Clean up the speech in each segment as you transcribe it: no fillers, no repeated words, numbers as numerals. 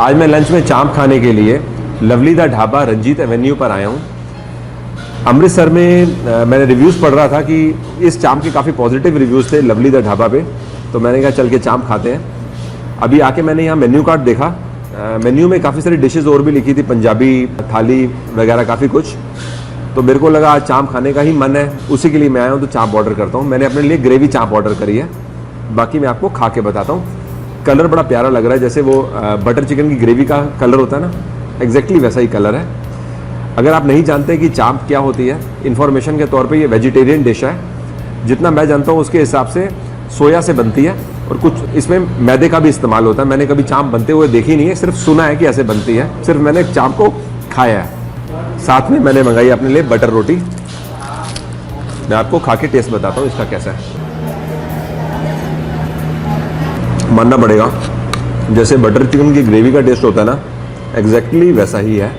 आज मैं लंच में चांप खाने के लिए लवली दा ढाबा रंजीत एवेन्यू पर आया हूँ। अमृतसर में मैंने रिव्यूज़ पढ़ रहा था कि इस चांप के काफ़ी पॉजिटिव रिव्यूज़ थे लवली दा ढाबा पे, तो मैंने कहा चल के चांप खाते हैं। अभी आके मैंने यहाँ मेन्यू कार्ड देखा, मेन्यू में काफ़ी सारी डिशेज़ और भी लिखी थी, पंजाबी थाली वगैरह काफ़ी कुछ। तो मेरे को लगा आज चांप खाने का ही मन है, उसी के लिए मैं आया हूँ, तो चांप ऑर्डर करता हूँ। मैंने अपने लिए ग्रेवी चांप ऑर्डर करी है, बाकी मैं आपको खा के बताता हूँ। कलर बड़ा प्यारा लग रहा है, जैसे वो बटर चिकन की ग्रेवी का कलर होता है ना, एग्जैक्टली वैसा ही कलर है। अगर आप नहीं जानते कि चांप क्या होती है, इन्फॉर्मेशन के तौर पे ये वेजिटेरियन डिश है। जितना मैं जानता हूँ उसके हिसाब से सोया से बनती है और कुछ इसमें मैदे का भी इस्तेमाल होता है। मैंने कभी चांप बनते हुए देखी नहीं है, सिर्फ सुना है कि ऐसे बनती है, सिर्फ मैंने चांप को खाया है। साथ में मैंने मंगाई अपने लिए बटर रोटी। मैं आपको खा के टेस्ट बताता हूँ इसका कैसा है। मानना पड़ेगा जैसे बटर चिकन की ग्रेवी का टेस्ट होता है ना, एग्जैक्टली वैसा ही है।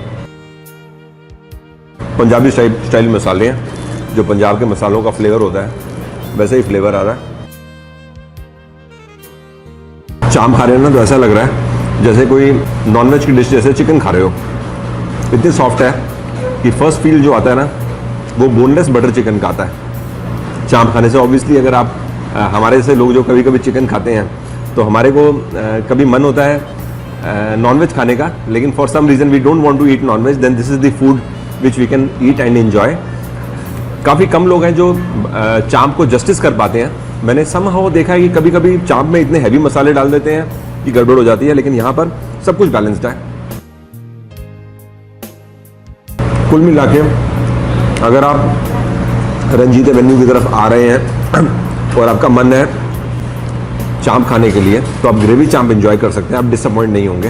पंजाबी स्टाइल मसाले हैं, जो पंजाब के मसालों का फ्लेवर होता है वैसे ही फ्लेवर आ रहा है। चांप खा रहे हो ना तो ऐसा लग रहा है जैसे कोई नॉनवेज की डिश जैसे चिकन खा रहे हो। इतनी सॉफ्ट है कि फर्स्ट फील जो आता है ना वो बोनलेस बटर चिकन का आता है चांप खाने से। ऑब्वियसली अगर आप हमारे जैसे लोग जो कभी कभी चिकन खाते हैं तो हमारे को कभी मन होता है नॉनवेज खाने का, लेकिन for some reason we don't want to eat nonveg, then this is the food which we can eat and enjoy. काफ़ी कम लोग हैं जो चांप को जस्टिस कर पाते हैं। मैंने समहाउ देखा है कि कभी कभी चांप में इतने हैवी मसाले डाल देते हैं कि गड़बड़ हो जाती है, लेकिन यहाँ पर सब कुछ बैलेंस्ड है। कुल मिला के अगर आप रंजीत एवेन्यू की तरफ आ रहे हैं और आपका मन है चांप खाने के लिए, तो आप ग्रेवी चांप एंजॉय कर सकते हैं, आप डिसअपॉइंट नहीं होंगे।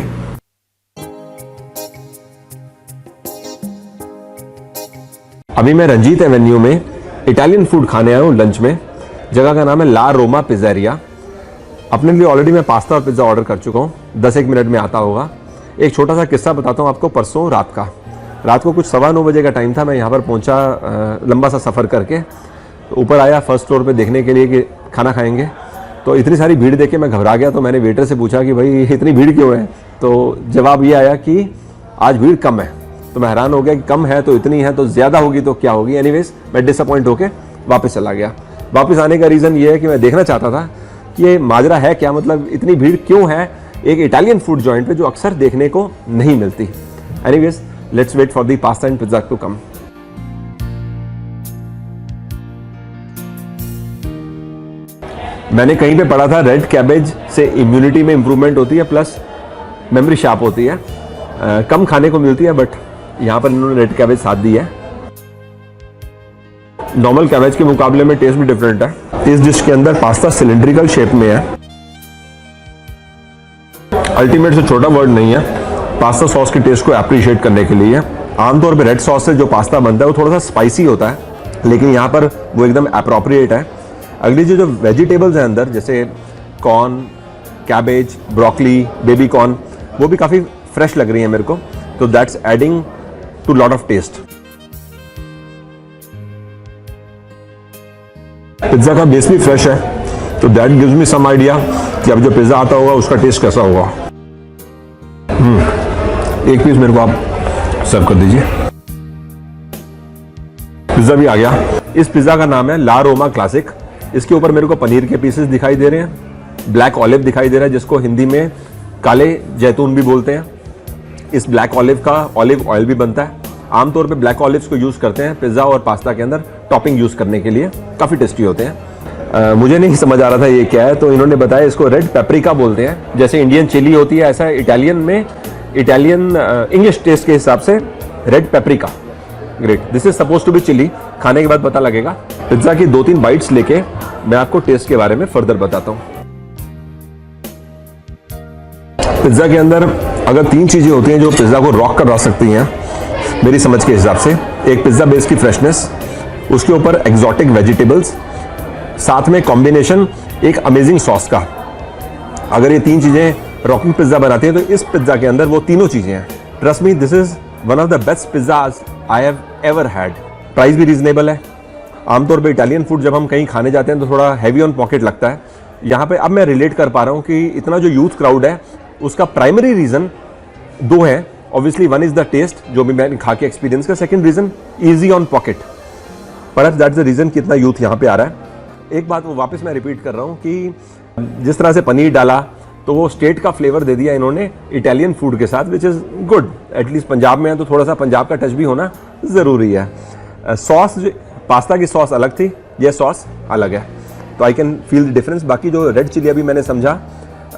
अभी मैं रंजीत एवेन्यू में इटालियन फूड खाने आया हूँ लंच में। जगह का नाम है ला रोमा पिज़्ज़ेरिया। अपने लिए ऑलरेडी मैं पास्ता और पिज़्ज़ा ऑर्डर कर चुका हूँ, 10-1 मिनट में आता होगा। एक छोटा सा किस्सा बताता हूँ आपको। परसों रात को कुछ 9:15 बजे का टाइम था। मैं यहाँ पर पहुँचा लंबा सा सफ़र करके, तो ऊपर आया फर्स्ट फ्लोर पे देखने के लिए कि खाना खाएंगे। तो इतनी सारी भीड़ देख के मैं घबरा गया, तो मैंने वेटर से पूछा कि भाई इतनी भीड़ क्यों है। तो जवाब ये आया कि आज भीड़ कम है। तो मैं हैरान हो गया कि कम है तो इतनी है, तो ज़्यादा होगी तो क्या होगी। एनीवेज मैं डिसअपॉइंट होके वापस चला गया। वापस आने का रीज़न ये है कि मैं देखना चाहता था कि ये माजरा है क्या, मतलब इतनी भीड़ क्यों है एक इटालियन फूड जॉइंट पे जो अक्सर देखने को नहीं मिलती। Anyways let's wait for the pasta and pizza to come. मैंने कहीं पे पढ़ा था रेड कैबेज से इम्यूनिटी में इंप्रूवमेंट होती है, प्लस मेमोरी शार्प होती है। कम खाने को मिलती है, बट यहाँ पर इन्होंने रेड कैबेज साथ दी है। नॉर्मल कैबेज के मुकाबले में टेस्ट भी डिफरेंट है। इस डिश के अंदर पास्ता सिलेंड्रिकल शेप में है। अल्टीमेट से छोटा वर्ड नहीं है, पास्ता सॉस के टेस्ट को अप्रिशिएट करने के लिए। आमतौर पे रेड सॉस से जो पास्ता बनता है वो थोड़ा सा स्पाइसी होता है, लेकिन यहाँ पर वो एकदम अप्रोप्रिएट है। अगली जो वेजिटेबल्स हैं अंदर, जैसे corn, cabbage, broccoli, baby corn, वो भी काफ़ी फ्रेश लग रही है मेरे को, तो that's adding to lot of taste. Pizza का बेस भी फ्रेश है, तो that gives me some idea कि अब जो पिज़्ज़ा आता होगा उसका टेस्ट कैसा होगा। एक पीस मेरे को आप सर्व कर दीजिए। पिज़्ज़ा भी आ गया। इस पिज़्ज़ा का नाम है ला रोमा क्लासिक। इसके ऊपर मेरे को पनीर के पीसेस दिखाई दे रहे हैं, ब्लैक ऑलिव दिखाई दे रहा है जिसको हिंदी में काले जैतून भी बोलते हैं। इस ब्लैक ऑलिव का ऑलिव ऑयल भी बनता है। आमतौर पे ब्लैक ऑलिव्स को यूज़ करते हैं पिज़्ज़ा और पास्ता के अंदर टॉपिंग यूज़ करने के लिए, काफ़ी टेस्टी होते हैं। मुझे नहीं समझ आ रहा था ये क्या है, तो इन्होंने बताया इसको रेड पेपरिका बोलते हैं। जैसे इंडियन चिली होती है, ऐसा इटालियन इंग्लिश टेस्ट के हिसाब से red paprika. Great, this is suppose to be chilli. खाने के बाद पता लगेगा। पिज़्ज़ा की 2-3 बाइट्स लेके मैं आपको टेस्ट के बारे में फर्दर बताता हूँ। पिज़्ज़ा के अंदर अगर 3 चीज़ें होती हैं जो पिज़्ज़ा को रॉक करा सकती हैं मेरी समझ के हिसाब से, एक पिज़्ज़ा बेस की फ्रेशनेस, उसके ऊपर एक्जॉटिक वेजिटेबल्स, साथ में कॉम्बिनेशन एक अमेजिंग सॉस का। अगर ये 3 चीज़ें रॉकिंग पिज़्ज़ा बनाती हैं तो इस पिज़्ज़ा के अंदर वो तीनों चीज़ें हैं। Trust me, this is one of the best pizzas I have ever had. Price भी रीजनेबल है। आमतौर पे इटालियन फूड जब हम कहीं खाने जाते हैं तो थोड़ा हैवी ऑन पॉकेट लगता है। यहाँ पे अब मैं रिलेट कर पा रहा हूँ कि इतना जो यूथ क्राउड है उसका प्राइमरी रीज़न दो हैं, obviously one is the taste जो भी मैंने खा के एक्सपीरियंस का, second reason easy on pocket, perhaps that's the reason कि इतना यूथ यहाँ पे आ रहा है। एक बात वो वापस मैं रिपीट कर रहा हूँ कि जिस तरह से पनीर डाला तो वो स्टेट का फ्लेवर दे दिया इन्होंने इटालियन फूड के साथ, which is good. At least Punjab में है तो थोड़ा सा पंजाब का टच भी होना ज़रूरी है। सॉस, पास्ता की सॉस अलग थी, ये सॉस अलग है, तो I can feel the difference. बाकी जो रेड चिली अभी मैंने समझा,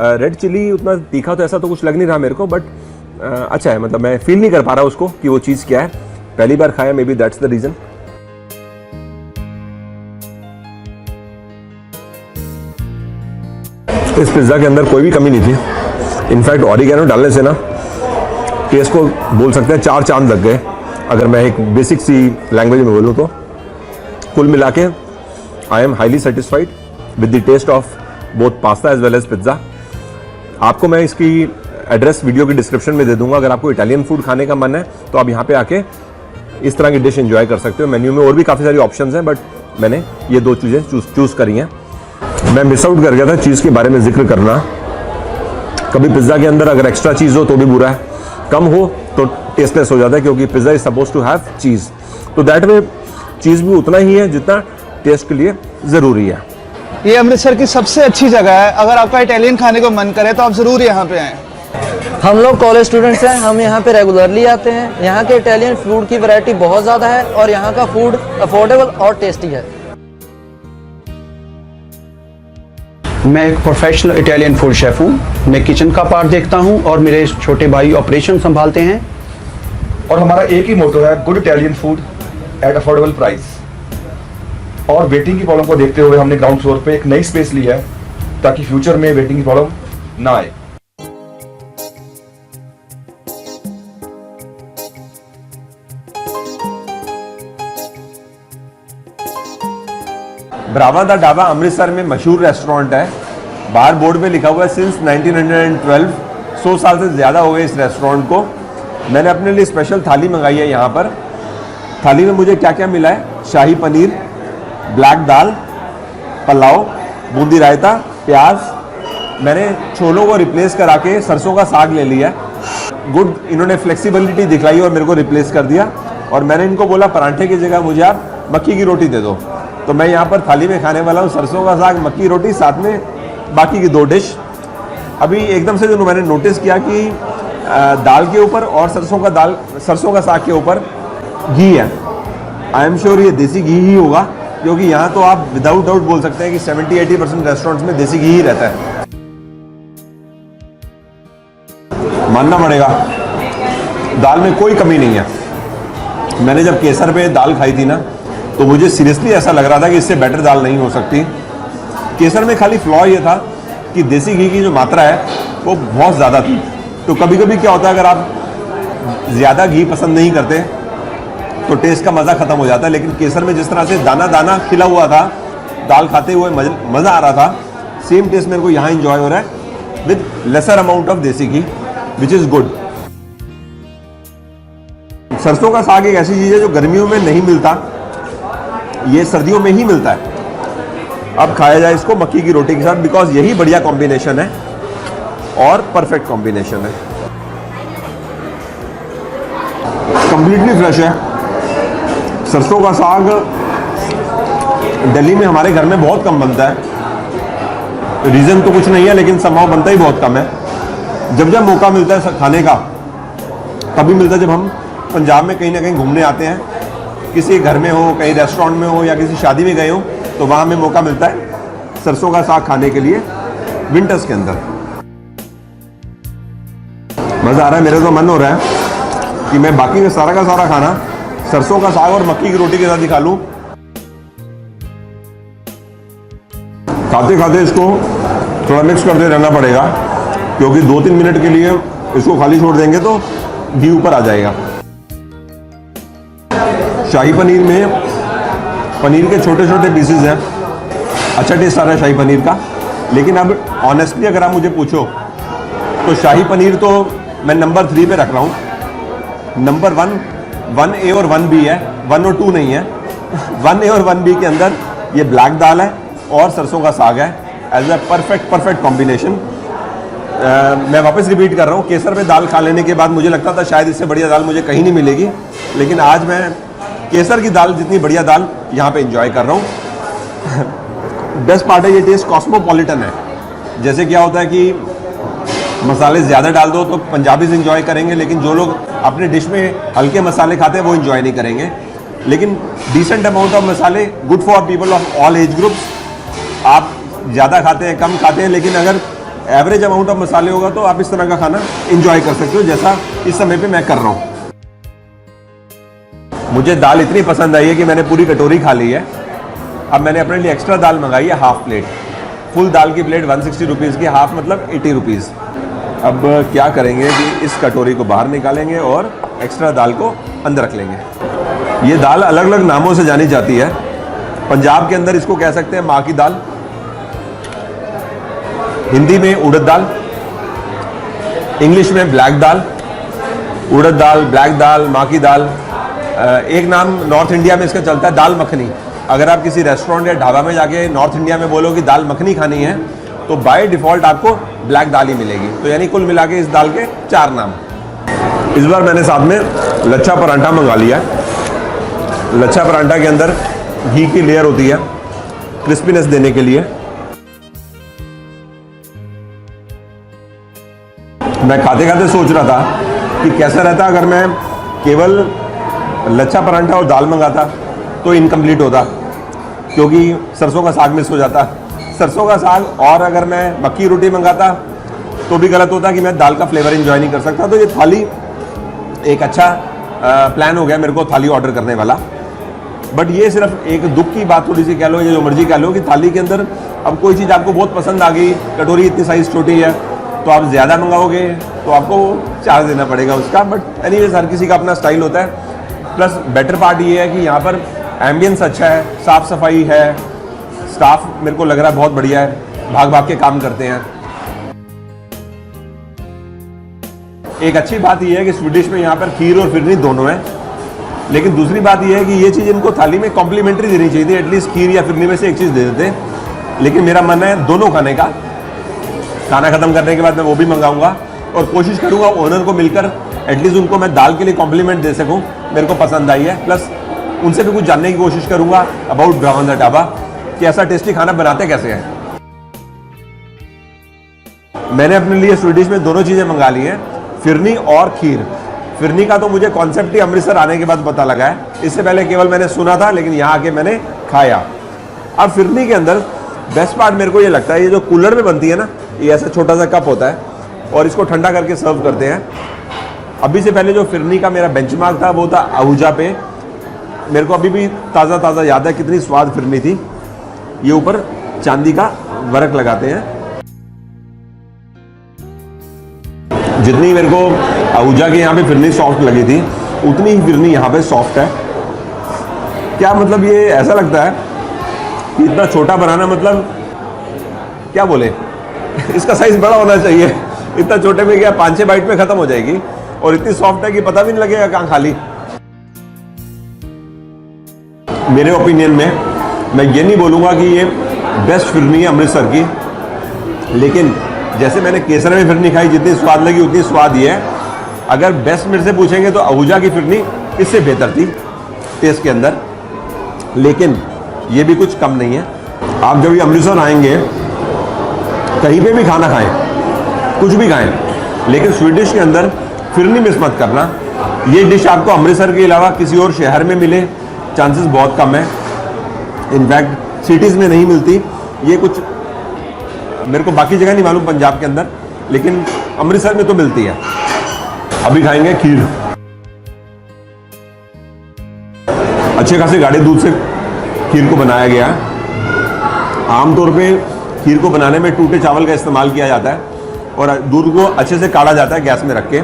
रेड चिली उतना तीखा तो ऐसा तो कुछ लग नहीं रहा मेरे को, बट अच्छा है, मतलब मैं फील नहीं कर पा रहा उसको कि वो चीज़ क्या है, पहली बार खाया, may be that's the reason. इस पिज़्ज़ा के अंदर कोई भी कमी नहीं थी। इनफैक्ट ऑरिगेनो डालने से ना टेस्ट को बोल सकते हैं 4 चांद लग गए, अगर मैं एक बेसिक सी लैंग्वेज में बोलूँ तो। कुल मिला के I am highly satisfied with the taste of both pasta as well as pizza. आपको मैं इसकी एड्रेस वीडियो की डिस्क्रिप्शन में दे दूंगा। अगर आपको इटालियन फूड खाने का मन है तो आप यहाँ पे आके इस तरह की डिश एंजॉय कर सकते हो। मेन्यू में और भी काफ़ी सारी ऑप्शंस हैं, बट मैंने ये 2 चीज़ें चूज़ करी हैं। मैं मिस आउट कर गया था चीज़ के बारे में जिक्र करना। कभी पिज़्ज़ा के अंदर अगर एक्स्ट्रा चीज़ हो तो भी बुरा है, कम हो तो टेस्टलेस हो जाता है, क्योंकि pizza is suppose to have cheese, तो दैट वे चीज़ भी उतना ही है जितना टेस्ट के लिए ज़रूरी है। ये अमृतसर की सबसे अच्छी जगह है, अगर आपका इटालियन खाने को मन करे तो आप ज़रूर यहाँ पे आएँ। हम लोग कॉलेज स्टूडेंट्स हैं, हम यहाँ पे रेगुलरली आते हैं। यहाँ के इटालियन फूड की वैरायटी बहुत ज़्यादा है और यहाँ का फूड अफोर्डेबल और टेस्टी है। मैं एक प्रोफेशनल इटालियन फूड शेफ़ हूँ। मैं किचन का पार्ट देखता हूँ और मेरे छोटे भाई ऑपरेशन संभालते हैं। और हमारा एक ही मोटो है, good Italian food at affordable price. और वेटिंग की प्रॉब्लम को देखते हुए हमने ग्राउंड फ्लोर पे एक नई स्पेस ली है ताकि फ्यूचर में वेटिंग की प्रॉब्लम ना आए। ब्रावा दा ढाबा अमृतसर में मशहूर रेस्टोरेंट है। बाहर बोर्ड पे लिखा हुआ है सिंस 1912, 100 साल से ज़्यादा हो गए इस रेस्टोरेंट को। मैंने अपने लिए स्पेशल थाली मंगाई है यहाँ पर। थाली में मुझे क्या क्या मिला है, शाही पनीर, ब्लैक दाल, पुलाव, बूंदी रायता, प्याज। मैंने छोलों को रिप्लेस करा के सरसों का साग ले लिया। गुड, इन्होंने फ्लेक्सिबिलिटी दिखलाई और मेरे को रिप्लेस कर दिया। और मैंने इनको बोला परांठे की जगह मुझे आप मक्की की रोटी दे दो, तो मैं यहाँ पर थाली में खाने वाला हूँ सरसों का साग, मक्की की रोटी, साथ में बाकी की 2 डिश। अभी एकदम से जो मैंने नोटिस किया कि दाल के ऊपर और सरसों का साग के ऊपर घी है। आई एम श्योर ये देसी घी ही होगा, क्योंकि यहाँ तो आप विदाउट डाउट बोल सकते हैं कि 70-80% रेस्टोरेंट्स में देसी घी ही रहता है। मानना पड़ेगा दाल में कोई कमी नहीं है। मैंने जब केसर पे दाल खाई थी ना, तो मुझे सीरियसली ऐसा लग रहा था कि इससे बेटर दाल नहीं हो सकती। केसर में खाली फ्लॉ ये था कि देसी घी की जो मात्रा है वो बहुत ज़्यादा थी। तो कभी कभी क्या होता है, अगर आप ज़्यादा घी पसंद नहीं करते तो टेस्ट का मज़ा ख़त्म हो जाता है। लेकिन केसर में जिस तरह से दाना दाना खिला हुआ था, दाल खाते हुए मज़ा आ रहा था, सेम टेस्ट मेरे को यहाँ इंजॉय हो रहा है विद लेसर अमाउंट ऑफ देसी घी, विच इज़ गुड। सरसों का साग एक ऐसी चीज़ है जो गर्मियों में नहीं मिलता, ये सर्दियों में ही मिलता है। अब खाया जाए इसको मक्की की रोटी के साथ, बिकॉज यही बढ़िया कॉम्बिनेशन है और परफेक्ट कॉम्बिनेशन है। कंप्लीटली फ्रेश है। सरसों का साग दिल्ली में हमारे घर में बहुत कम बनता है। रीज़न तो कुछ नहीं है, लेकिन समहाउ बनता ही बहुत कम है। जब जब मौका मिलता है खाने का, तभी मिलता है जब हम पंजाब में कहीं ना कहीं घूमने आते हैं, किसी घर में हो, कहीं रेस्टोरेंट में हो या किसी शादी में गए हो, तो वहाँ हमें मौका मिलता है सरसों का साग खाने के लिए विंटर्स के अंदर। मज़ा आ रहा है। मेरा तो मन हो रहा है कि मैं बाकी का सारा खाना सरसों का साग और मक्की की रोटी के साथ ही खा लूँ। खाते खाते इसको थोड़ा मिक्स करते रहना पड़ेगा, क्योंकि 2-3 मिनट के लिए इसको खाली छोड़ देंगे तो घी ऊपर आ जाएगा। शाही पनीर में पनीर के छोटे छोटे पीसेस हैं, अच्छा टेस्ट आ रहा है शाही पनीर का। लेकिन अब ऑनेस्टली अगर आप मुझे पूछो तो शाही पनीर तो मैं नंबर 3 पे रख रहा हूँ। नंबर 1A और 1B है, 1 और 2 नहीं है। 1A और 1B के अंदर ये ब्लैक दाल है और सरसों का साग है, एज ए परफेक्ट कॉम्बिनेशन। मैं वापस रिपीट कर रहा हूँ, केसर में दाल खा लेने के बाद मुझे लगता था शायद इससे बढ़िया दाल मुझे कहीं नहीं मिलेगी, लेकिन आज मैं केसर की दाल जितनी बढ़िया दाल यहाँ पे एंजॉय कर रहा हूँ। बेस्ट पार्ट है ये टेस्ट कॉस्मोपॉलिटन है। जैसे क्या होता है कि मसाले ज़्यादा डाल दो तो पंजाबीज एंजॉय करेंगे, लेकिन जो लोग अपने डिश में हल्के मसाले खाते हैं वो एंजॉय नहीं करेंगे। लेकिन डिसेंट अमाउंट ऑफ मसाले good for people of all age groups. आप ज़्यादा खाते हैं, कम खाते हैं, लेकिन अगर एवरेज अमाउंट ऑफ मसाले होगा तो आप इस तरह का खाना एंजॉय कर सकते हो, जैसा इस समय पे मैं कर रहा हूँ। मुझे दाल इतनी पसंद आई है कि मैंने पूरी कटोरी खा ली है। अब मैंने अपने लिए एक्स्ट्रा दाल मंगाई है, हाफ प्लेट। फुल दाल की प्लेट 160 रुपीज़ की, हाफ मतलब 80 रुपीज़। अब क्या करेंगे कि इस कटोरी को बाहर निकालेंगे और एक्स्ट्रा दाल को अंदर रख लेंगे। ये दाल अलग अलग नामों से जानी जाती है। पंजाब के अंदर इसको कह सकते हैं माँ की दाल, हिंदी में उड़द दाल, इंग्लिश में ब्लैक दाल, उड़द दाल, ब्लैक दाल, माँ की दाल। एक नाम नॉर्थ इंडिया में इसका चलता है दाल मखनी। अगर आप किसी रेस्टोरेंट या ढाबा में जाके नॉर्थ इंडिया में बोलो कि दाल मखनी खानी है तो बाय डिफ़ॉल्ट आपको ब्लैक दाल ही मिलेगी। तो यानी कुल मिला के इस दाल के 4 नाम। इस बार मैंने साथ में लच्छा परांठा मंगा लिया है। लच्छा परांठा के अंदर घी की लेयर होती है क्रिस्पीनेस देने के लिए। मैं खाते खाते सोच रहा था कि कैसा रहता अगर मैं केवल लच्छा परांठा और दाल मंगाता तो इनकम्प्लीट होता, क्योंकि सरसों का साग मिस हो जाता। सरसों का साग और अगर मैं मक्की की रोटी मंगाता तो भी गलत होता कि मैं दाल का फ्लेवर एंजॉय नहीं कर सकता। तो ये थाली एक अच्छा प्लान हो गया मेरे को थाली ऑर्डर करने वाला। बट ये सिर्फ एक दुख की बात थोड़ी सी कह लो या जो मर्जी कह लो कि थाली के अंदर अब कोई चीज़ आपको बहुत पसंद आ गई, कटोरी इतनी साइज़ छोटी है तो आप ज़्यादा मंगाओगे तो आपको चार्ज देना पड़ेगा उसका। बट एनीवेज हर किसी का अपना स्टाइल होता है। प्लस बेटर पार्ट ये है कि यहाँ पर एम्बियंस अच्छा है, साफ़ सफाई है, स्टाफ मेरे को लग रहा है बहुत बढ़िया है, भाग भाग के काम करते हैं। एक अच्छी बात यह है कि स्वीडिश में यहाँ पर खीर और फिरनी दोनों है। लेकिन दूसरी बात यह है कि ये चीज़ इनको थाली में कॉम्प्लीमेंट्री देनी चाहिए थी। एटलीस्ट खीर या फिरनी में से एक चीज़ दे देते। लेकिन मेरा मन है दोनों खाने का। खाना ख़त्म करने के बाद मैं वो भी मंगाऊंगा और कोशिश करूंगा ओनर को मिलकर एटलीस्ट उनको मैं दाल के लिए कॉम्प्लीमेंट दे सकूं। मेरे को पसंद आई है। प्लस उनसे भी कुछ जानने की कोशिश करूंगा अबाउट ब्राह्मण दा ढाबा कि ऐसा टेस्टी खाना बनाते कैसे हैं। मैंने अपने लिए स्वीडिश में दोनों चीज़ें मंगा ली हैं, फिरनी और खीर। फिरनी का तो मुझे कॉन्सेप्ट ही अमृतसर आने के बाद पता लगा है। इससे पहले केवल मैंने सुना था, लेकिन यहाँ आके मैंने खाया। अब फिरनी के अंदर बेस्ट पार्ट मेरे को ये लगता है, ये जो कूलर में बनती है ना, ये ऐसा छोटा सा कप होता है और इसको ठंडा करके सर्व करते हैं। अभी से पहले जो फिरनी का मेरा बेंचमार्क था वो था आहूजा पे। मेरे को अभी भी ताज़ा ताज़ा याद है कितनी स्वाद फिरनी थी। ये ऊपर चांदी का वर्क लगाते हैं। जितनी मेरे को आहूजा के यहाँ पे फिरनी सॉफ्ट लगी थी उतनी ही फिरनी यहाँ पे सॉफ्ट है। क्या मतलब ये ऐसा लगता है कि इतना छोटा बनाना, मतलब क्या बोले इसका साइज बड़ा होना चाहिए। इतना छोटे में क्या 5-6 बाइट में खत्म हो जाएगी और इतनी सॉफ्ट है कि पता भी नहीं लगेगा कहाँ खाली। मेरे ओपिनियन में मैं ये नहीं बोलूँगा कि ये बेस्ट फिरनी है अमृतसर की, लेकिन जैसे मैंने केसर में फिरनी खाई जितनी स्वाद लगी उतनी स्वाद ये है। अगर बेस्ट मेरे से पूछेंगे तो आहूजा की फिरनी इससे बेहतर थी टेस्ट के अंदर, लेकिन ये भी कुछ कम नहीं है। आप जब ये अमृतसर आएंगे कहीं पे भी खाना खाएं, कुछ भी खाएं, लेकिन स्वीडिश के अंदर फिरनी मिस मत करना। ये डिश आपको अमृतसर के अलावा किसी और शहर में मिले चांसेस बहुत कम है। इनफैक्ट सिटीज़ में नहीं मिलती। ये कुछ मेरे को बाकी जगह नहीं मालूम पंजाब के अंदर, लेकिन अमृतसर में तो मिलती है। अभी खाएंगे खीर। अच्छे खासे गाढ़े दूध से खीर को बनाया गया है। आमतौर पे खीर को बनाने में टूटे चावल का इस्तेमाल किया जाता है और दूध को अच्छे से काढ़ा जाता है गैस में रख के।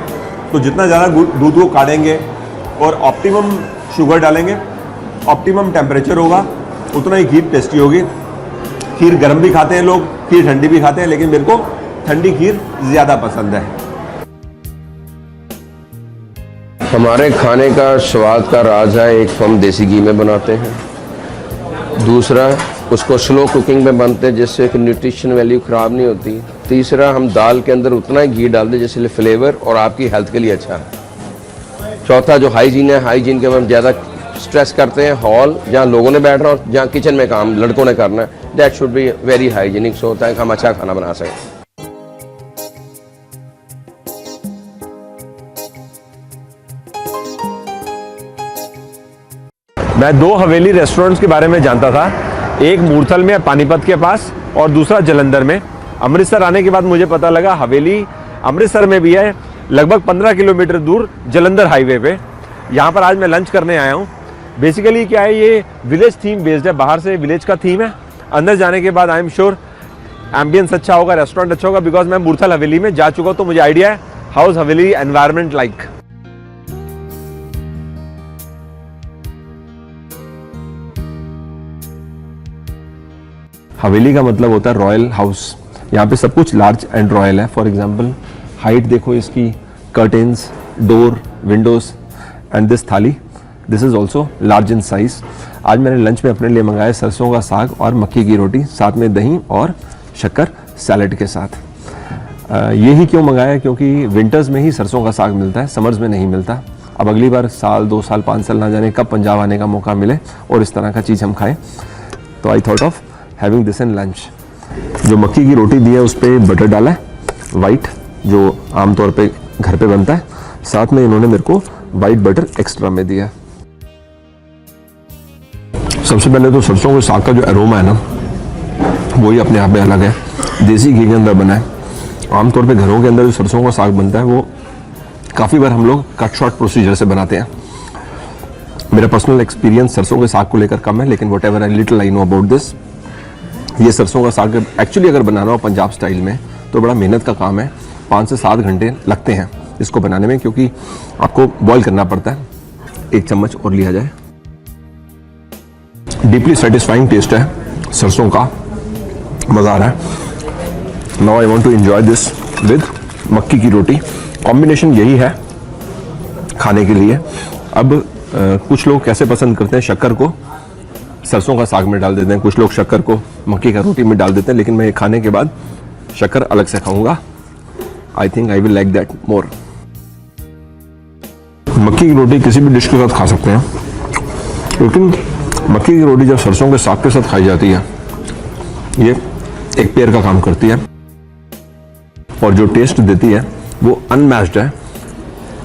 तो जितना ज़्यादा दूध को काढ़ेंगे और ऑप्टिमम शुगर डालेंगे, ऑप्टिमम टेम्परेचर होगा, उतना ही खीर टेस्टी होगी। खीर गर्म भी खाते हैं लोग, खीर ठंडी भी खाते हैं, लेकिन मेरे को ठंडी खीर ज़्यादा पसंद है। हमारे खाने का स्वाद का राज है, एक तो हम देसी घी में बनाते हैं, दूसरा उसको स्लो कुकिंग में बनते हैं जिससे कि न्यूट्रिशन वैल्यू ख़राब नहीं होती, तीसरा, हम दाल के अंदर उतना ही घी डाल दें जैसे फ्लेवर और आपकी हेल्थ के लिए अच्छा है। चौथा जो हाइजीन है, हाइजीन के ऊपर हम ज़्यादा स्ट्रेस करते हैं। हॉल जहाँ लोगों ने बैठना हो, जहाँ किचन में काम लड़कों ने करना है, that should be very hygienic, so होता है कि हम अच्छा खाना बना सकें। मैं 2 हवेली रेस्टोरेंट्स के बारे में जानता था, एक मूर्थल में पानीपत के पास और दूसरा जलंधर में। अमृतसर आने के बाद मुझे पता लगा हवेली अमृतसर में भी है, लगभग 15 किलोमीटर दूर जलंधर हाईवे पे। यहाँ पर आज मैं लंच करने आया हूँ। बेसिकली क्या है, ये विलेज थीम बेस्ड है, बाहर से विलेज का थीम है। अंदर जाने के बाद आई एम श्योर एम्बियंस अच्छा होगा, रेस्टोरेंट अच्छा होगा, बिकॉज मैं मूर्थल हवेली में जा चुका हूँ तो मुझे आइडिया है हाउस हवेली एनवायरमेंट लाइक। हवेली का मतलब होता है रॉयल हाउस। यहाँ पे सब कुछ लार्ज एंड रॉयल है। फॉर एग्जाम्पल हाइट देखो इसकी, curtains, door, windows and this thali, this is also large in size. आज मैंने लंच में अपने लिए मंगाया सरसों का साग और मक्की की रोटी, साथ में दही और शक्कर सैलड के साथ। ये ही क्यों मंगाया, क्योंकि विंटर्स में ही सरसों का साग मिलता है, समर्स में नहीं मिलता। अब अगली बार साल 2 साल 5 साल ना जाने कब पंजाब आने का मौका मिले और इस तरह का चीज़ हम खाएं, तो I thought of having this in lunch. जो मक्की की रोटी दी है उस पर बटर डाला है, वाइट, जो आमतौर पे घर पे बनता है। साथ में इन्होंने मेरे को वाइट बटर एक्स्ट्रा में दिया। सबसे पहले तो सरसों के साग का जो अरोमा है ना, वही अपने आप में अलग है। देसी घी के अंदर बना है। आमतौर पे घरों के अंदर जो सरसों का साग बनता है वो काफ़ी बार हम लोग कट शॉर्ट प्रोसीजर से बनाते हैं। मेरा पर्सनल एक्सपीरियंस सरसों के साग को लेकर कम है, लेकिन what ever I know about this, ये सरसों का साग एक्चुअली अगर बनाना हो पंजाब स्टाइल में तो बड़ा मेहनत का काम है। 5 से 7 घंटे लगते हैं इसको बनाने में, क्योंकि आपको बॉईल करना पड़ता है। 1 चम्मच और लिया जाए। डीपली सेटिस्फाइंग टेस्ट है सरसों का, मज़ा आ रहा है। Now I want to enjoy this with मक्की की रोटी। कॉम्बिनेशन यही है खाने के लिए। अब कुछ लोग कैसे पसंद करते हैं, शक्कर को सरसों का साग में डाल देते हैं, कुछ लोग शक्कर को मक्की का रोटी में डाल देते हैं, लेकिन मैं ये खाने के बाद शक्कर अलग से खाऊंगा। I think I will like that more. मक्की की रोटी किसी भी डिश के साथ खा सकते हैं, लेकिन मक्की की रोटी जब सरसों के साग के साथ खाई जाती है, ये एक पेयर का काम करती है और जो टेस्ट देती है वो अनमैच्ड है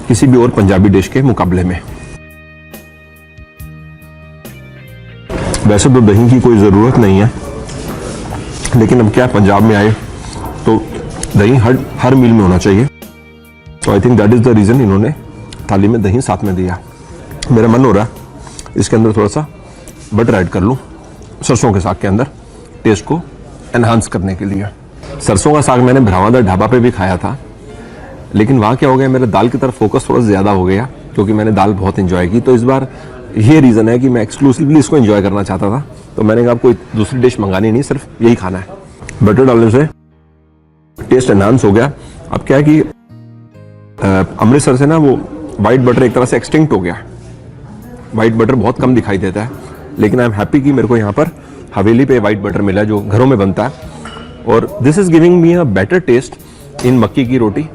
किसी भी और पंजाबी डिश के मुकाबले में। वैसे तो दही की कोई ज़रूरत नहीं है, लेकिन अब क्या पंजाब में आए तो दही हर मील में होना चाहिए। तो I think that is the reason इन्होंने थाली में दही साथ में दिया। मेरा मन हो रहा है इसके अंदर थोड़ा सा बटर ऐड कर लूँ सरसों के साग के अंदर, टेस्ट को एनहांस करने के लिए। सरसों का साग मैंने भरावादा ढाबा पे भी खाया था, लेकिन वहाँ क्या हो गया, मेरा दाल की तरफ फोकस थोड़ा ज़्यादा हो गया, क्योंकि मैंने दाल बहुत इन्जॉय की। तो इस बार ये रीज़न है कि मैं एक्सक्लूसिवली इसको एंजॉय करना चाहता था, तो मैंने कहा कोई दूसरी डिश मंगानी नहीं, सिर्फ यही खाना है। बटर डालने से टेस्ट एनहांस हो गया। अब क्या है कि अमृतसर से ना वो वाइट बटर एक तरह से एक्सटिंक्ट हो गया। वाइट बटर बहुत कम दिखाई देता है, लेकिन आई एम हैप्पी कि मेरे को यहाँ पर हवेली पे वाइट बटर मिला जो घरों में बनता है, और this is giving me a better taste in मक्की की रोटी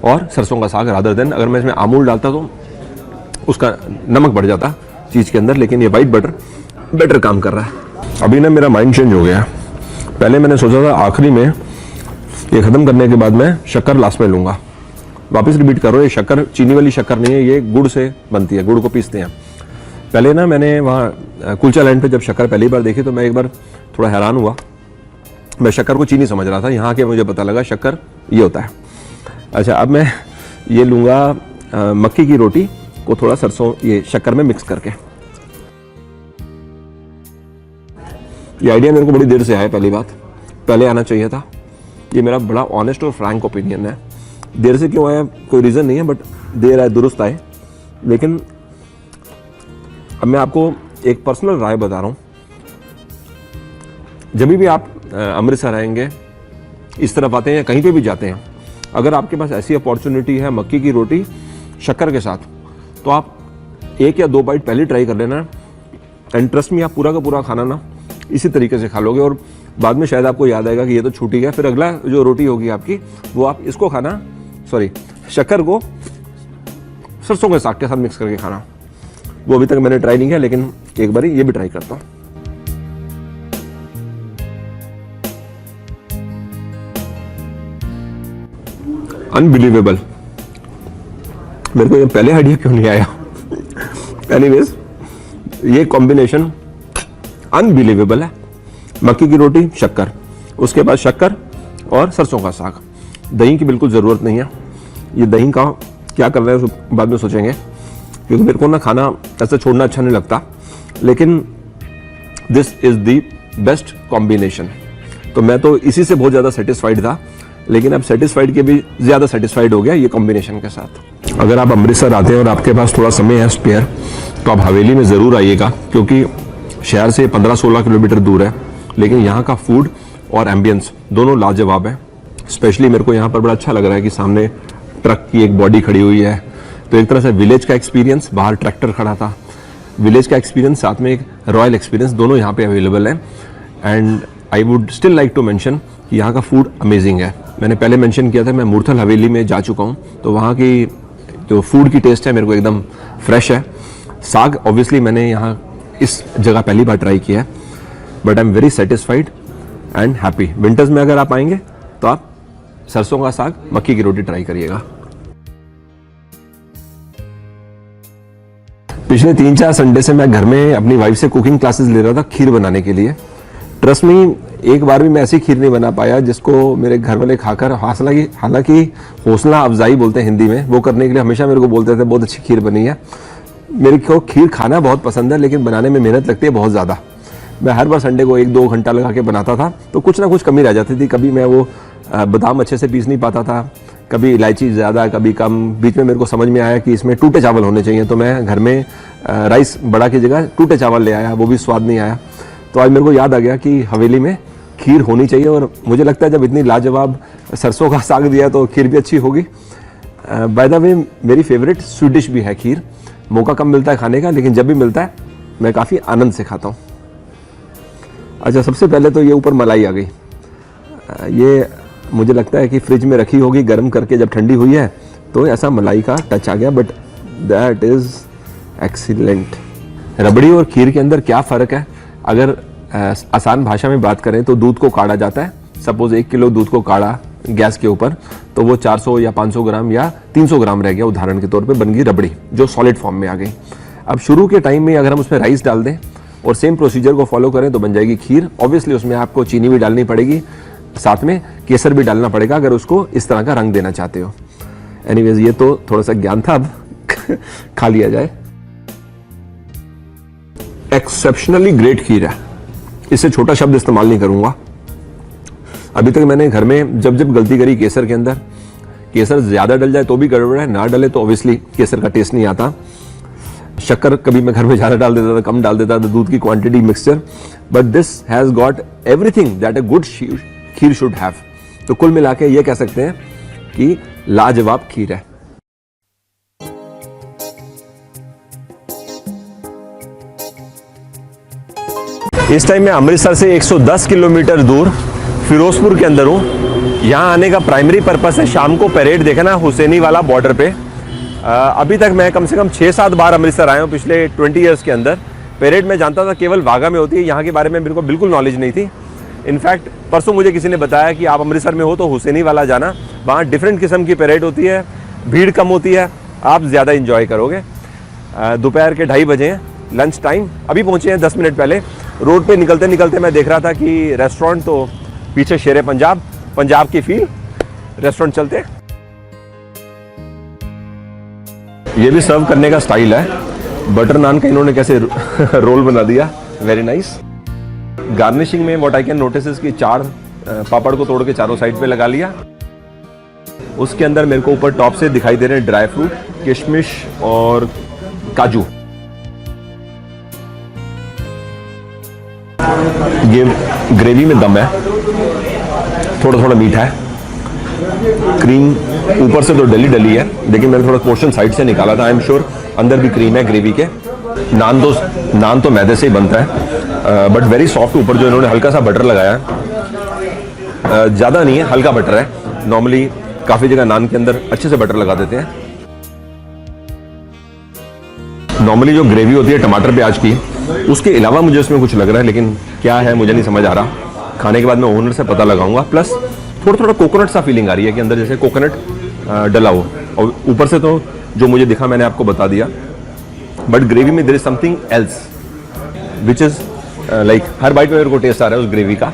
और सरसों का साग रादर देन अगर मैं इसमें अमूल डालता तो उसका नमक बढ़ जाता चीज़ के अंदर, लेकिन ये वाइट बटर बेटर काम कर रहा है। अभी ना मेरा माइंड चेंज हो गया। पहले मैंने सोचा था आखिरी में ये ख़त्म करने के बाद मैं शक्कर लास्ट में लूँगा। वापस रिपीट करो, ये शक्कर चीनी वाली शक्कर नहीं है, ये गुड़ से बनती है, गुड़ को पीसते हैं। पहले ना मैंने वहाँ कुलचा लैंड पे जब शक्कर पहली बार देखी तो मैं एक बार थोड़ा हैरान हुआ। मैं शक्कर को चीनी समझ रहा था, यहाँ के मुझे पता लगा शक्कर ये होता है। अच्छा, अब मैं ये लूँगा मक्की की रोटी को थोड़ा सरसों ये शक्कर में मिक्स करके। ये आइडिया मेरे को बड़ी देर से आया, पहली बात पहले आना चाहिए था। ये मेरा बड़ा ऑनेस्ट और फ्रैंक ओपिनियन है। देर से क्यों आया कोई रीज़न नहीं है, बट देर आए दुरुस्त आए। लेकिन अब मैं आपको एक पर्सनल राय बता रहा हूँ। जब भी आप अमृतसर आएंगे, इस तरफ आते हैं या कहीं पे भी जाते हैं, अगर आपके पास ऐसी अपॉर्चुनिटी है मक्की की रोटी शक्कर के साथ, तो आप 1 या 2 बाइट पहले ट्राई कर लेना। एंड ट्रस्ट में आप पूरा का पूरा खाना ना इसी तरीके से खा लोगे और बाद में शायद आपको याद आएगा कि ये तो छूट ही गया। फिर अगला जो रोटी होगी आपकी, वो आप इसको खाना, शक्कर को सरसों के साग के साथ मिक्स करके खाना। वो अभी तक मैंने ट्राई नहीं किया, लेकिन एक बार ये भी ट्राई करता हूँ। अनबिलीवेबल, मेरे को ये पहले आइडिया क्यों नहीं आया। एनीवेज, ये कॉम्बिनेशन अनबिलीवेबल है। मक्की की रोटी, शक्कर, उसके बाद शक्कर और सरसों का साग। दही की बिल्कुल ज़रूरत नहीं है। ये दही का क्या कर रहे हैं बाद में सोचेंगे, क्योंकि मेरे को ना खाना ऐसे छोड़ना अच्छा नहीं लगता, लेकिन this is the best combination. तो मैं तो इसी से बहुत ज़्यादा सेटिस्फाइड था, लेकिन अब सेटिस्फाइड के भी ज़्यादा सेटिस्फाइड हो गया ये कॉम्बिनेशन के साथ। अगर आप अमृतसर आते हैं और आपके पास थोड़ा समय है स्पेयर, तो आप हवेली में ज़रूर आइएगा, क्योंकि शहर से 15-16 किलोमीटर दूर है, लेकिन यहाँ का फूड और एम्बियंस दोनों लाजवाब है। स्पेशली मेरे को यहाँ पर बड़ा अच्छा लग रहा है कि सामने ट्रक की एक बॉडी खड़ी हुई है, तो एक तरह से विलेज का एक्सपीरियंस, बाहर ट्रैक्टर खड़ा था, विलेज का एक्सपीरियंस साथ में एक रॉयल एक्सपीरियंस, दोनों यहाँ पे अवेलेबल है। And I would still like to mention कि यहाँ का फूड अमेजिंग है। मैंने पहले मेंशन किया था, मैं मूर्थल हवेली में जा चुका हूँ, तो वहाँ की जो फूड की टेस्ट है मेरे को एकदम फ्रेश है। साग ऑब्वियसली मैंने यहाँ इस जगह पहली बार ट्राई किया है, but I am very satisfied and happy. Winters में अगर आप आएंगे तो आप सरसों का साग, मक्की की रोटी ट्राई करिएगा। पिछले 3-4 संडे से मैं घर में अपनी वाइफ से कुकिंग क्लासेस ले रहा था खीर बनाने के लिए। ट्रस्ट में एक बार भी मैं ऐसी खीर नहीं बना पाया जिसको मेरे घर वाले खाकर, हालांकि हौसला अफजाई बोलते हैं हिंदी में, वो करने के लिए हमेशा मेरे को बोलते थे बहुत अच्छी खीर बनी है। मेरे को खीर खाना बहुत पसंद है, लेकिन बनाने में मेहनत लगती है बहुत ज़्यादा। मैं हर बार संडे को 1-2 घंटा लगा के बनाता था, तो कुछ ना कुछ कमी रह जाती थी। कभी मैं वो बादाम अच्छे से पीस नहीं पाता था, कभी इलायची ज़्यादा, कभी कम। बीच में मेरे को समझ में आया कि इसमें टूटे चावल होने चाहिए, तो मैं घर में राइस बड़ा की जगह टूटे चावल ले आया, वो भी स्वाद नहीं आया। तो आज मेरे को याद आ गया कि हवेली में खीर होनी चाहिए, और मुझे लगता है जब इतनी लाजवाब सरसों का साग दिया तो खीर भी अच्छी होगी। बाय द वे, मेरी फेवरेट स्वीट डिश भी है खीर। मौका कम मिलता है खाने का, लेकिन जब भी मिलता है मैं काफ़ी आनंद से खाता हूँ। अच्छा, सबसे पहले तो ये ऊपर मलाई आ गई। ये मुझे लगता है कि फ्रिज में रखी होगी, गर्म करके जब ठंडी हुई है तो ऐसा मलाई का टच आ गया, बट दैट इज़ एक्सीलेंट। रबड़ी और खीर के अंदर क्या फ़र्क है? अगर आसान भाषा में बात करें तो दूध को काढ़ा जाता है। सपोज 1 किलो दूध को काढ़ा गैस के ऊपर, तो वो 400 या 500 ग्राम या 300 ग्राम रह गया, उदाहरण के तौर पे बन गई रबड़ी, जो सॉलिड फॉर्म में आ गई। अब शुरू के टाइम में अगर हम उसमें राइस डाल दें और सेम प्रोसीजर को फॉलो करें तो बन जाएगी खीर। ऑब्वियसली उसमें आपको चीनी भी डालनी पड़ेगी, साथ में केसर भी डालना पड़ेगा अगर उसको इस तरह का रंग देना चाहते हो। एनीवेज, ये तो थोड़ा सा ज्ञान था, अब खा लिया जाए। एक्सेप्शनली ग्रेट खीर है, इससे छोटा शब्द इस्तेमाल नहीं करूंगा। अभी तक मैंने घर में जब जब गलती करी केसर के अंदर, केसर ज्यादा डल जाए तो भी गड़बड़ है, ना डले तो ऑब्वियसली केसर का टेस्ट नहीं आता। शक्कर कभी मैं घर में ज्यादा डाल देता था, कम डाल देता था, दूध की quantity, mixture, but this has got everything that a good kheer should have. तो कुल मिला के ये कह सकते हैं कि लाजवाब खीर है। इस टाइम मैं अमृतसर से 110 किलोमीटर दूर फिरोजपुर के अंदर हूँ। यहाँ आने का प्राइमरी पर्पस है शाम को परेड देखना हुसैनी वाला बॉर्डर पे। अभी तक मैं कम से कम 6-7 बार अमृतसर आया हूँ पिछले 20 ईयर्स के अंदर। परेड में जानता था केवल वाघा में होती है, यहाँ के बारे में मेरे को बिल्कुल नॉलेज नहीं थी। इनफैक्ट परसों मुझे किसी ने बताया कि आप अमृतसर में हो तो हुसैनी वाला जाना, वहाँ डिफरेंट किस्म की परेड होती है, भीड़ कम होती है, आप ज़्यादा इंजॉय करोगे। दोपहर के 2:30 बजे हैं, लंच टाइम, अभी पहुँचे हैं 10 मिनट पहले। रोड पे निकलते निकलते मैं देख रहा था कि रेस्टोरेंट, तो पीछे शेर पंजाब, पंजाब की फील, रेस्टोरेंट चलते हैं। ये भी सर्व करने का स्टाइल है, बटर नान का इन्होंने कैसे रोल बना दिया, वेरी नाइस। गार्निशिंग में what I can notice is कि 4 पापड़ को तोड़ के चारों साइड पे लगा लिया। उसके अंदर मेरे को ऊपर टॉप से दिखाई दे रहे हैं ड्राई फ्रूट, किशमिश और काजू। ये ग्रेवी में दम है, थोड़ा थोड़ा मीठा है, क्रीम ऊपर से तो डली है, लेकिन मैंने थोड़ा पोर्शन साइड से निकाला था। आई एम श्योर अंदर भी क्रीम है ग्रेवी के। नान तो मैदे से ही बनता है, बट वेरी सॉफ्ट। ऊपर जो इन्होंने हल्का सा बटर लगाया है, ज़्यादा नहीं है, हल्का बटर है। नॉर्मली काफ़ी जगह नान के अंदर अच्छे से बटर लगा देते हैं। नॉर्मली जो ग्रेवी होती है टमाटर प्याज की, उसके अलावा मुझे उसमें कुछ लग रहा है, लेकिन क्या है मुझे नहीं समझ आ रहा। खाने के बाद मैं ओनर से पता लगाऊंगा। प्लस थोड़ा थोड़ा कोकोनट सा फीलिंग आ रही है कि अंदर जैसे कोकोनट डला हो, और ऊपर से तो जो मुझे दिखा मैंने आपको बता दिया, बट ग्रेवी में there is something else which is like हर बाइट में मेरे को टेस्ट आ रहा है उस ग्रेवी का।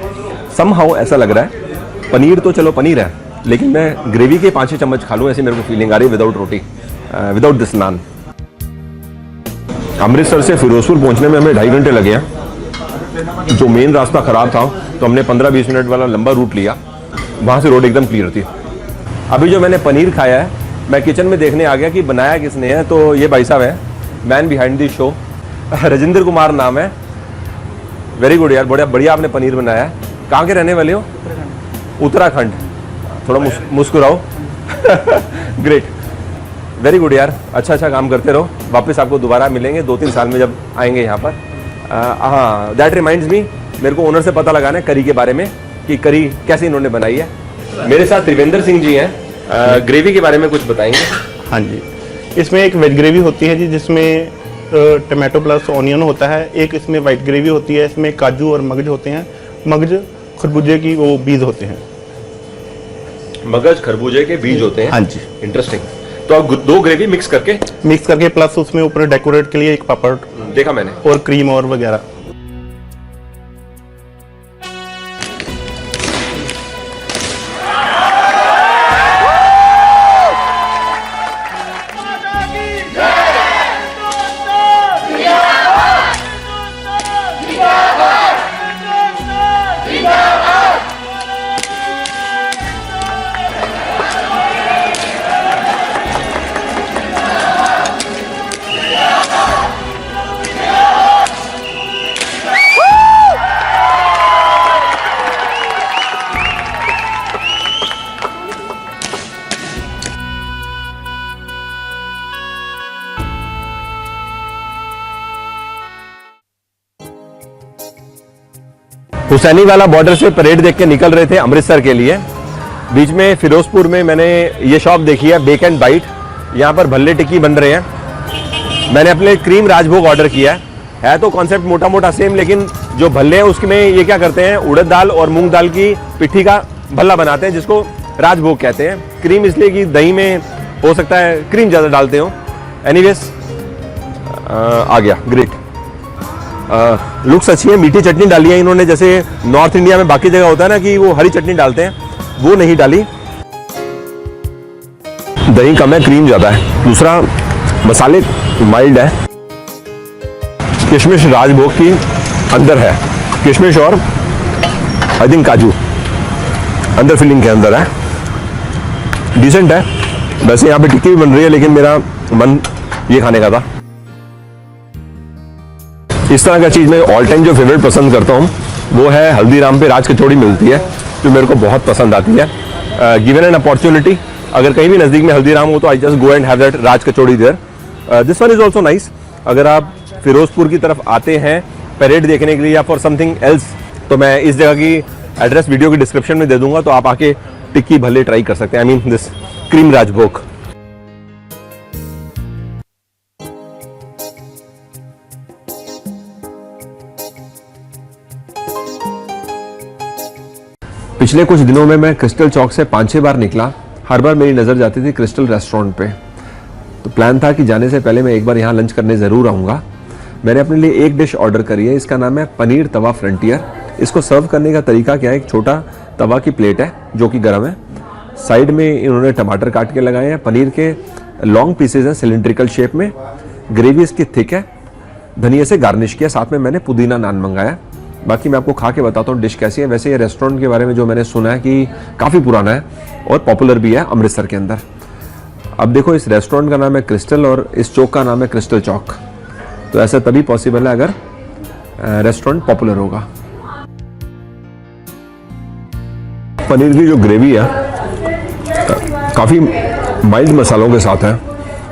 समहाउ ऐसा लग रहा है, पनीर तो चलो पनीर है, लेकिन मैं ग्रेवी के 5-6 चम्मच खा लूँ ऐसी मेरे को फीलिंग आ रही है विदाउट रोटी, विदाउट दिस नान। अमृतसर से फिरोजपुर पहुंचने में हमें 2.5 घंटे लगे हैं। जो मेन रास्ता खराब था तो हमने 15-20 मिनट वाला लंबा रूट लिया, वहाँ से रोड एकदम क्लियर थी। अभी जो मैंने पनीर खाया है, मैं किचन में देखने आ गया कि बनाया किसने है, तो ये भाई साहब है, man behind the show, Rajendra Kumar नाम है। वेरी गुड यार, बढ़िया आपने पनीर बनाया है। कहाँ के रहने वाले हो? उत्तराखंड। थोड़ा मुस्कुराओ। ग्रेट, वेरी गुड यार, अच्छा काम करते रहो। वापस आपको दोबारा मिलेंगे 2-3 साल में जब आएंगे यहाँ पर। हाँ, दैट रिमाइंड्स मी, मेरे को ओनर से पता लगाना है करी के बारे में कि करी कैसे इन्होंने बनाई है। मेरे साथ त्रिवेंद्र सिंह जी हैं, ग्रेवी के बारे में कुछ बताएंगे। हाँ जी, इसमें एक वेज ग्रेवी होती है जी, जिसमें टमाटो प्लस ऑनियन होता है। एक इसमें वाइट ग्रेवी होती है, इसमें काजू और मगज होते हैं। मगज खरबूजे की वो बीज होते हैं। मगज खरबूजे के बीज होते हैं। हाँ जी, इंटरेस्टिंग। तो आप 2 ग्रेवी मिक्स करके प्लस उसमें ऊपर डेकोरेट के लिए एक पापड़ देखा मैंने, और क्रीम और वगैरह। हुसैनी वाला बॉर्डर से परेड देख के निकल रहे थे अमृतसर के लिए। बीच में फिरोजपुर में मैंने ये शॉप देखी है, बेक एंड बाइट। यहाँ पर भल्ले टिक्की बन रहे हैं। मैंने अपने क्रीम राजभोग ऑर्डर किया है तो कॉन्सेप्ट मोटा मोटा सेम, लेकिन जो भल्ले हैं उसमें ये क्या करते हैं, उड़द दाल और मूंग दाल की पिट्ठी का भल्ला बनाते हैं, जिसको राजभोग कहते हैं। क्रीम इसलिए कि दही में हो सकता है क्रीम ज़्यादा डालते हो। एनीवेज आ गया, ग्रेट। लुक्स अच्छी है। मीठी चटनी डाली है इन्होंने, जैसे नॉर्थ इंडिया में बाकी जगह होता है ना कि वो हरी चटनी डालते हैं, वो नहीं डाली। दही कम है, क्रीम ज़्यादा है। दूसरा, मसाले माइल्ड है। किशमिश राजभोग की अंदर है, किशमिश और आई थिंक काजू अंदर फिलिंग के अंदर है। डिसेंट है। वैसे यहाँ पे टिक्की भी बन रही है, लेकिन मेरा मन ये खाने का था। इस तरह का चीज़ मैं ऑल टाइम जो फेवरेट पसंद करता हूँ वो है हल्दीराम पे राज कचौड़ी मिलती है, जो मेरे को बहुत पसंद आती है। गिवन एन अपॉर्चुनिटी, अगर कहीं भी नज़दीक में हल्दीराम हो तो I just go and have that raj kachori there. This one is also nice. अगर आप फिरोजपुर की तरफ आते हैं परेड देखने के लिए या फॉर समथिंग एल्स, तो मैं इस जगह की एड्रेस वीडियो की डिस्क्रिप्शन में दे दूंगा, तो आप आके टिक्की भले ट्राई कर सकते हैं। आई मीन दिस क्रीम राजभोग। पिछले कुछ दिनों में मैं क्रिस्टल चौक से 5-6 बार निकला। हर बार मेरी नज़र जाती थी क्रिस्टल रेस्टोरेंट पे। तो प्लान था कि जाने से पहले मैं एक बार यहाँ लंच करने ज़रूर आऊँगा। मैंने अपने लिए एक डिश ऑर्डर करी है, इसका नाम है पनीर तवा फ्रंटियर। इसको सर्व करने का तरीका क्या है, एक छोटा तवा की प्लेट है जो कि गर्म है। साइड में इन्होंने टमाटर काट के लगाए हैं, पनीर के लॉन्ग पीसेज हैं सिलेंड्रिकल शेप में। ग्रेवी इसकी थिक है, धनिया से गार्निश किया। साथ में मैंने पुदीना नान मंगाया। बाकी मैं आपको खा के बताता हूँ डिश कैसी है। वैसे ये रेस्टोरेंट के बारे में जो मैंने सुना है कि काफ़ी पुराना है और पॉपुलर भी है अमृतसर के अंदर। अब देखो, इस रेस्टोरेंट का नाम है क्रिस्टल और इस चौक का नाम है क्रिस्टल चौक, तो ऐसा तभी पॉसिबल है अगर रेस्टोरेंट पॉपुलर होगा। पनीर की जो ग्रेवी है काफ़ी माइल्ड मसालों के साथ है।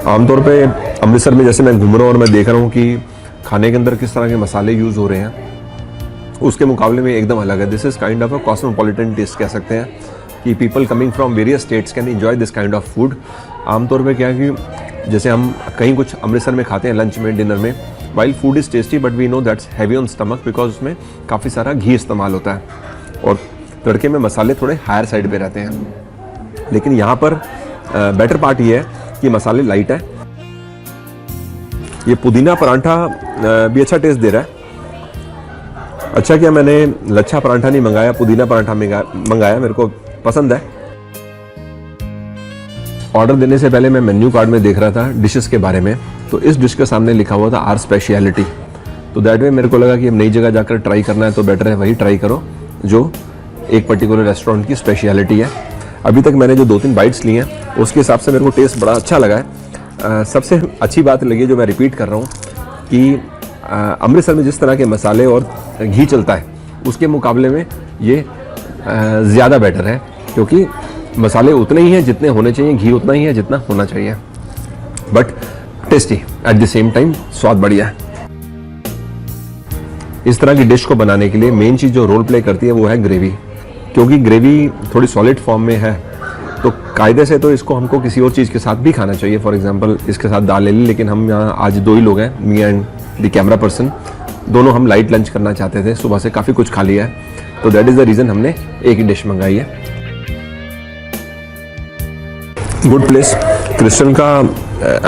आमतौर पे अमृतसर में जैसे मैं घूम रहा हूँ और मैं देख रहा हूँ कि खाने के अंदर किस तरह के मसाले यूज़ हो रहे हैं, उसके मुकाबले में एकदम अलग है। This is kind of a cosmopolitan taste कह सकते हैं कि people coming from various states can enjoy this kind of food. आमतौर पे क्या है कि जैसे हम कहीं कुछ अमृतसर में खाते हैं लंच में, डिनर में, while food is tasty but we know that's heavy on stomach because उसमें काफ़ी सारा घी इस्तेमाल होता है और तड़के में मसाले थोड़े हायर साइड पे रहते हैं। लेकिन यहाँ पर बेटर पार्ट ये है कि मसाले लाइट है। ये पुदीना परांठा भी अच्छा टेस्ट दे रहा है। अच्छा किया मैंने लच्छा परांठा नहीं मंगाया, पुदीना परांठा मंगाया, मेरे को पसंद है। ऑर्डर देने से पहले मैं मेन्यू कार्ड में देख रहा था डिशेस के बारे में, तो इस डिश के सामने लिखा हुआ था आर स्पेशलिटी। तो दैट वे मेरे को लगा कि अब नई जगह जाकर ट्राई करना है तो बेटर है वही ट्राई करो जो एक पर्टिकुलर रेस्टोरेंट की स्पेशलिटी है। अभी तक मैंने जो 2-3 बाइट्स लिए हैं उसके हिसाब से मेरे को टेस्ट बड़ा अच्छा लगा है। सबसे अच्छी बात लगी जो मैं रिपीट कर रहा हूँ कि अमृतसर में जिस तरह के मसाले और घी चलता है उसके मुकाबले में ये ज़्यादा बेटर है, क्योंकि मसाले उतने ही हैं जितने होने चाहिए, घी उतना ही है जितना होना चाहिए, but tasty at the same time, स्वाद बढ़िया है। इस तरह की डिश को बनाने के लिए मेन चीज़ जो रोल प्ले करती है वो है ग्रेवी। क्योंकि ग्रेवी थोड़ी सॉलिड फॉर्म में है तो कायदे से तो इसको हमको किसी और चीज़ के साथ भी खाना चाहिए। फॉर एग्जांपल इसके साथ दाल ले ली, लेकिन हम यहाँ आज 2 ही लोग हैं, me and the camera person. दोनों हम लाइट लंच करना चाहते थे, सुबह से काफ़ी कुछ खा लिया है, तो दैट इज़ द रीज़न हमने एक ही डिश मंगाई है। गुड प्लेस, क्रिस्टल का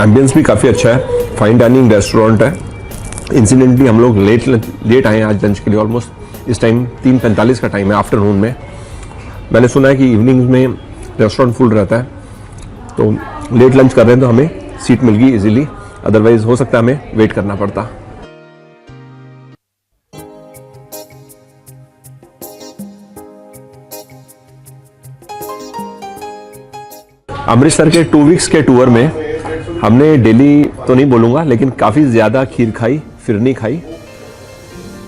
एम्बियंस भी काफ़ी अच्छा है, फाइन डाइनिंग रेस्टोरेंट है। इंसिडेंटली हम लोग लेट आए हैं आज लंच के लिए, ऑलमोस्ट इस टाइम 3:45 का टाइम है आफ्टरनून में। मैंने सुना है कि इवनिंग्स में रेस्टोरेंट फुल रहता है, तो लेट लंच कर रहे हैं तो हमें सीट मिल गई इजीली, अदरवाइज हो सकता है हमें वेट करना पड़ता। अमृतसर के 2 वीक्स के टूर में हमने डेली तो नहीं बोलूँगा लेकिन काफ़ी ज़्यादा खीर खाई, फिरनी खाई,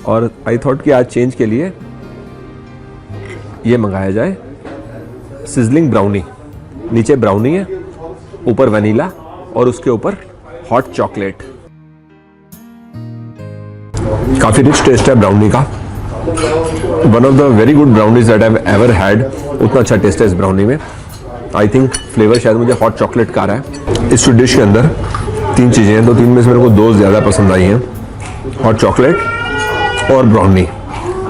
और आई थॉट कि आज चेंज के लिए ये मंगाया जाए सिजलिंग ब्राउनी। नीचे ब्राउनी है, ऊपर वनीला और उसके ऊपर हॉट चॉकलेट। काफ़ी रिच टेस्ट है ब्राउनी का, one of the very good brownies that I have ever had. उतना अच्छा टेस्ट है इस ब्राउनी में। आई थिंक फ्लेवर शायद मुझे हॉट चॉकलेट का आ रहा है। इस डिश के अंदर 3 चीज़ें हैं, तो 3 में से मेरे को 2 ज़्यादा पसंद आई हैं, हॉट चॉकलेट और ब्राउनी।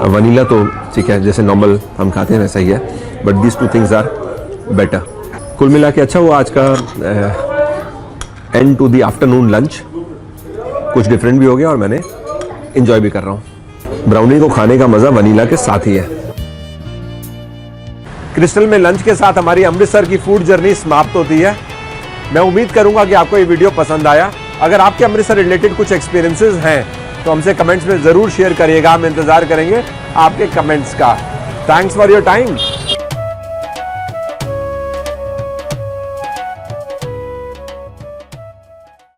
वनीला तो ठीक है, जैसे नॉर्मल हम खाते हैं वैसा ही है, but these 2 things are better. कुल मिला के अच्छा हुआ आज का and to the afternoon lunch, कुछ डिफरेंट भी हो गया और मैंने इंजॉय भी कर रहा हूँ। ब्राउनी को खाने का मज़ा वनीला के साथ ही है। क्रिस्टल में लंच के साथ हमारी अमृतसर की फूड जर्नी समाप्त होती है। मैं उम्मीद करूंगा कि आपको ये वीडियो पसंद आया। अगर आपके अमृतसर रिलेटेड कुछ एक्सपीरियंसेस हैं तो हमसे कमेंट्स में ज़रूर शेयर करिएगा, हम इंतज़ार करेंगे आपके कमेंट्स का। Thanks for your time.